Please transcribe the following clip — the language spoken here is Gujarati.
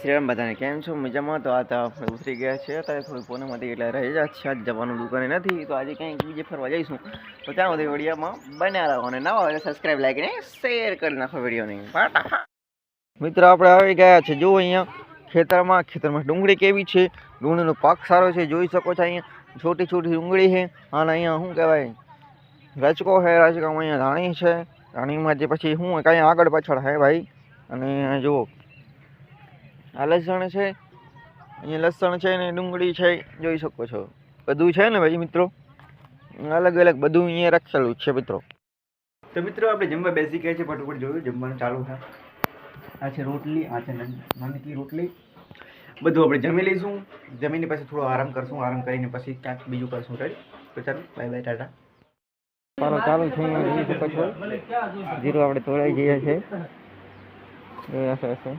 શ્રીરામ બધાને કેમ છો મજામાં? તો આ તો આપણે ઉતરી ગયા છે અત્યારે થોડી પોનેમાંથી એટલે રહી જાય છે. આજ જવાનું દુકાને નથી તો આજે કંઈક બીજે ફરવા જઈશું. તો ત્યાં સુધી વિડીયોમાં બન્યા રહો અને નવા હોય સબસ્ક્રાઈબ લાઈક ને શેર કરી નાખો વિડીયોની. મિત્રો આપણે આવી ગયા છે. જો અહીંયા ખેતરમાં ડુંગળી કેવી છે, ડુંગળીનો પાક સારો છે, જોઈ શકો છો. અહીંયા છોટી છોટી ડુંગળી છે અને અહીંયા શું કહેવાય રચકો છે, રચકામાં અહીંયા ધાણી છે. ધાણીમાં જે પછી શું કાંઈ આગળ પાછળ છે ભાઈ. અને જુઓ આ લસણ છે, અહીંયા લસણ છે ને ડુંગળી છે, જોઈ શકો છો. બધું છે ને ભાઈ મિત્રો, અલગ અલગ બધું અહીંયા રાખેલું છે મિત્રો. તો મિત્રો આપણે જમવા બેસી ગયા છે. ફટાફટ જોયું જમવાનું ચાલુ થાય. આ છે રોટલી, આ છે નાનકડી રોટલી. બધું આપણે જમી લઈશું. જમીને પછી થોડો આરામ કરશું. આરામ કરીને પછી ક્યાંક બીજું કરશું. રેડી? તો ચાલો બાય બાય ટાટા. ચાલુ થઈ જોઈ શકો છો. જીરું આપણે તોડાઈ ગયા છે. હશે